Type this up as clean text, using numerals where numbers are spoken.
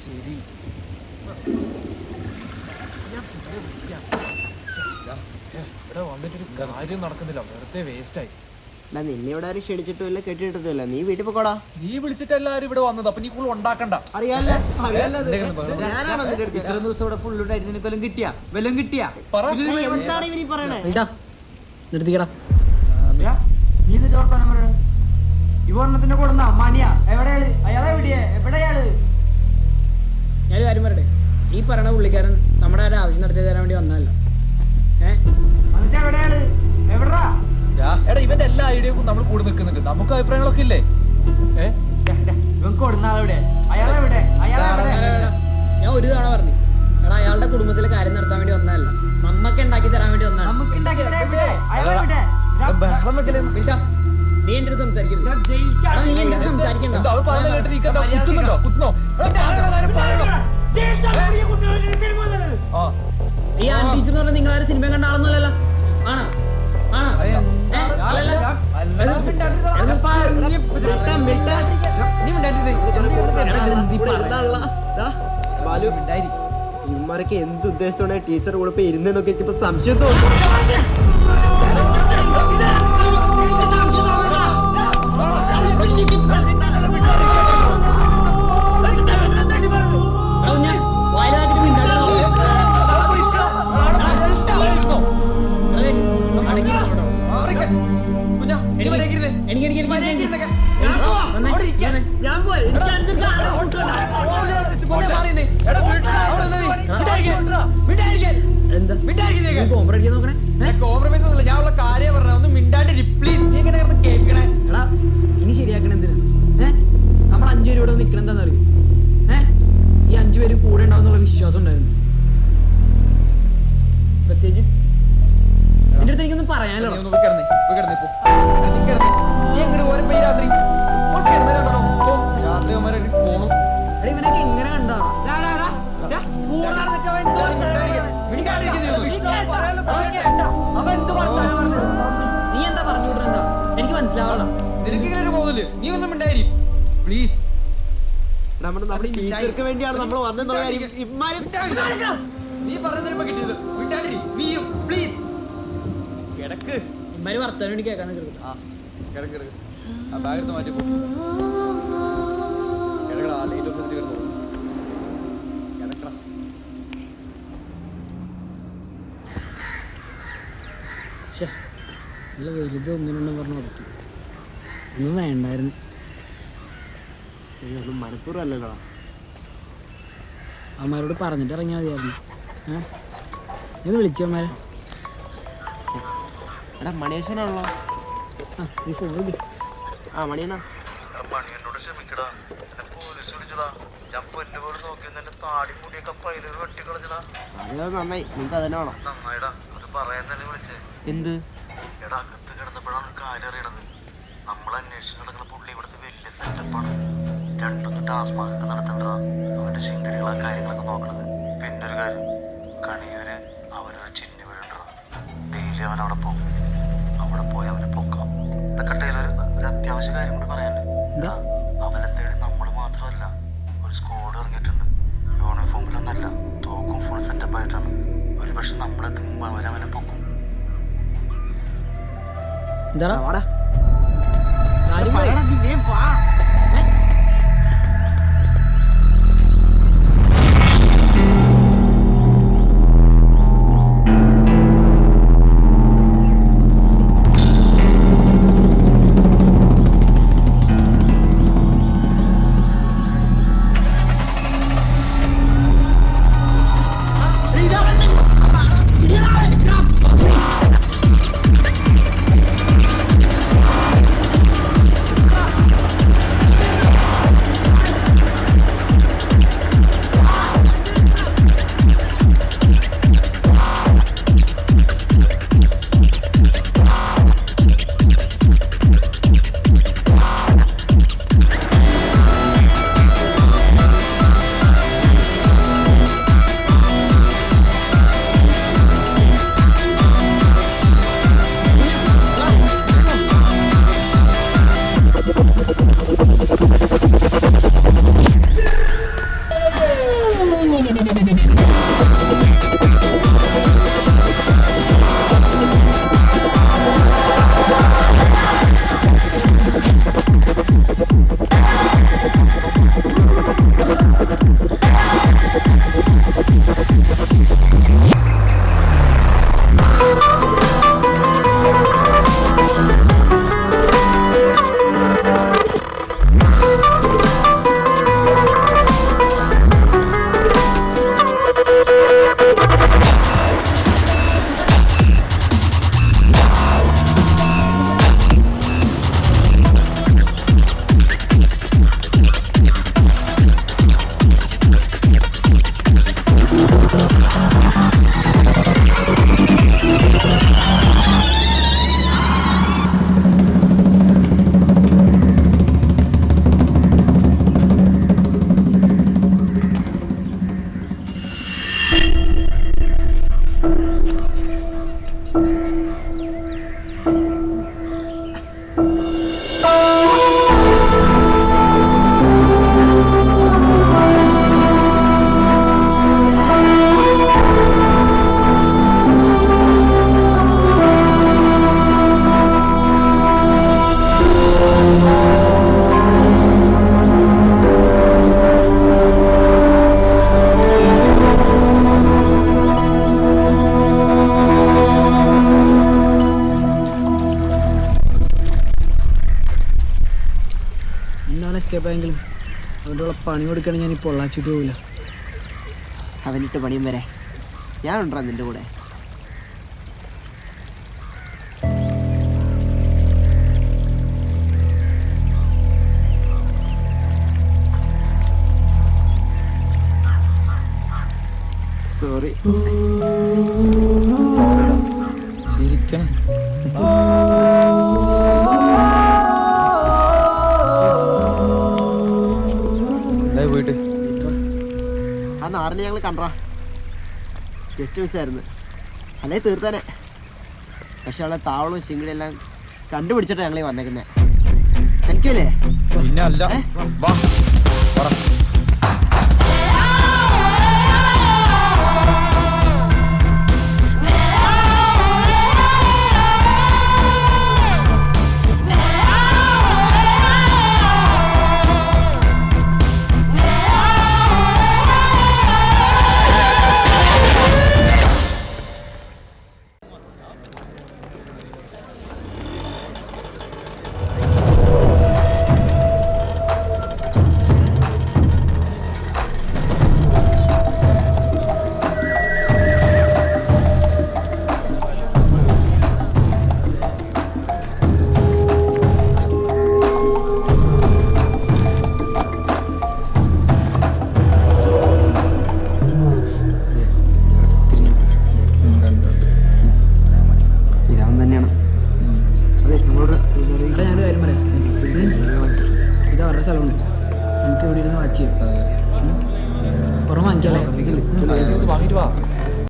ശരി. ഇവിടെ വന്നിട്ടൊരു കാര്യം നടക്കുന്നില്ല, വെറുതെ വേസ്റ്റ് ആയി. നിന്നെ ഇവിടെ ആരും ക്ഷണിച്ചിട്ടില്ല കെട്ടിട്ടില്ല, നീ വീട്ടിൽ പോക്കോടാ. നീ വിളിച്ചിട്ട് എല്ലാരും ഇവിടെ വന്നത്, അപ്പൊ നീ കൂടുതൽ ഉണ്ടാക്കണ്ട. അറിയാലോ ഇത്രയും ദിവസം ഇവിടെ ഫുൾ ഉണ്ടായിരുന്നു, നിനക്ക് വല്ലതും കിട്ടിയാ വല്ലതും കിട്ടിയാ? എന്താണ് ഇവനീ പറയണേ? നിർത്തിക്കടാ. നീ എന്നിട്ട് വർത്താനം പറയണ ഈ വർണ്ണത്തിന്റെ കൊടുന്ന മണിയാ? എവിടെയാള്? അയാളെ എവിടെയാള്? ഞാനൊരു കാര്യം പറയട്ടെ, ഈ പറയണ പുള്ളിക്കാരൻ നമ്മുടെ ഒരു ആവശ്യം നടത്തി തരാൻ വേണ്ടി വന്നതല്ല. എന്നിട്ട് എവിടെയാള്? എവിടാ? എടാ, ഇവന്റെ എല്ലാ ഐഡിയക്കും നമ്മൾ കൂടെ നിൽക്കുന്നുണ്ട്, നമുക്ക് അഭിപ്രായങ്ങളൊക്കെ ഇല്ലേ? ഇവൻ കൊടുന്ന ആളെവിടെ? അയാളെവിടെ? ഞാൻ ഒരു തവണ പറഞ്ഞു, എടാ അയാളുടെ കുടുംബത്തിലെ കാര്യം നടത്താൻ വേണ്ടി വന്നതല്ല, നമ്മക്ക് ഉണ്ടാക്കി തരാൻ വേണ്ടി വന്നതാണ്. നീ എന്റെ അടുത്ത് സംസാരിക്കരുത്. നീ എന്റെ അടുത്ത് സംസാരിക്കണ്ട. ഈ ആൻ ടീച്ചർ എന്ന് പറഞ്ഞാൽ നിങ്ങളാരും സിനിമ കണ്ട ആളൊന്നുമല്ലല്ലോ. ആണോ? ഇവന്മാരൊക്കെ എന്ത് ഉദ്ദേശത്തോടെ ടീച്ചർ കൂടെ ഇപ്പൊ ഇരുന്നൊക്കെ ഇപ്പൊ സംശയം തോന്നുന്നു. ഇനി ശരിയാക്കണ എന്തിനാ? നമ്മൾ 5 പേര് ഇവിടെ നിൽക്കണം എന്താന്ന് അറിയും? ഈ 5 പേര് കൂടെ ഉണ്ടാവുന്നുള്ള വിശ്വാസം ഉണ്ടായിരുന്നു. പ്രത്യേകിച്ച് എന്റെ അടുത്ത് എനിക്കൊന്നും പറയാനല്ലോ. ഇവനൊക്കെ എങ്ങനെ കണ്ടാ? നീ എന്താ പറഞ്ഞു വിടുന്നത്? എന്താ എനിക്ക് മനസ്സിലാവണം. നീ ഒന്നും ഉണ്ടായി പ്ലീസ്. നമ്മുടെ ടീച്ചർക്ക് വേണ്ടിയാണ് നമ്മൾ വന്നെന്നുള്ള കാര്യം നീ പറഞ്ഞപ്പോ കിട്ടിയത് പ്ലീസ്. കിടക്ക്. ഇമ്മാര് വർത്താനം വേണ്ടി കേൾക്കാൻ നിൽക്കരുത്. മാറ്റിപ്പോ നല്ല വെറുതെ ഒന്നിനൊന്നും പറഞ്ഞു കൊടുക്കും. ഒന്നും വേണ്ടായിരുന്നു. ഒന്നും മനഃപൂർവ്വമല്ലല്ലോ. അമ്മമാരോട് പറഞ്ഞിട്ട് ഇറങ്ങിയാൽ മതിയായിരുന്നു. ഇത് വിളിച്ചമ്മമാരെ. എടാ മണിയേശനാണല്ലോ. ഈ ഫോൺ വിളി. മണിയണ്ണാ, മണിയനോട് ക്ഷമിക്കടാ, പോലീസ് വിളിച്ചടാ. ഞാൻ പൊന്നുപോലെ നോക്കി താടി മുടിയൊക്കെ പൈലൊരു വെട്ടി കളഞ്ഞടാ. അത് നന്നായി, നിങ്ങൾക്ക് അതന്നെ വേണം. നന്നായിടാ, അത് പറയാൻ തന്നെ വിളിച്ചേ. എന്ത്? എടാ, അകത്ത് കിടന്നപ്പോഴാണ് കാര്യം അറിയണത്. നമ്മൾ അന്വേഷിച്ച് നടക്കുന്ന പുള്ളി ഇവിടുത്തെ വലിയ സെറ്റപ്പാണ്. 2 ടാസ്മാകൊക്കെ നടത്തണ്ടടാ. അവന്റെ ശിങ്കടികൾ ആ കാര്യങ്ങളൊക്കെ നോക്കണത്. പിന്നെ ഒരു കാര്യം, കണിയൂര് അവനൊരു ചിഹ്ന വീഴണ്ടടാ. ഡെയിലി അവൻ അവിടെ പോകും. അവിടെ പോയി അവനെ പൊക്കാം. കട്ടയിലൊരു അത്യാവശ്യ കാര്യം കൂടി പറയാനുണ്ട്. അവനെ തേടി നമ്മൾ മാത്രമല്ല, ഒരു സ്ക്വാഡ് ഇറങ്ങിയിട്ടുണ്ട്. യൂണിഫോമിലൊന്നല്ല, തോക്കും ഫുൾ സെറ്റപ്പ് ആയിട്ടാണ്. ഒരു പക്ഷെ നമ്മളെത്തുമ്പോൾ അവരവനെ പൊക്കും. എന്താടാ ഇന്നാണ് എസ്കേപ്പ് ആയെങ്കിലും അവൻ്റെ പണി കൊടുക്കുകയാണെങ്കിൽ ഞാൻ ഈ പൊള്ളാച്ചിട്ട് പോകില്ല. അവനിട്ട് പണിയും വരെ ഞാനുണ്ടാ നിന്റെ കൂടെ. സോറി. ചിരിക്കണം. പോയിട്ട് ആ നാറിനെ ഞങ്ങൾ കണ്ടാ ജസ്റ്റ് മിസ്സായിരുന്നു, അല്ലേ തീർത്താനെ. പക്ഷെ അവളെ താവളവും ശിങ്കിളും എല്ലാം കണ്ടുപിടിച്ചിട്ടാണ് ഞങ്ങളീ വന്നേക്കുന്നത്. എനിക്കല്ലേ പിന്നെ അല്ല വാ പറ. ഇതാവും തന്നെയാണ്.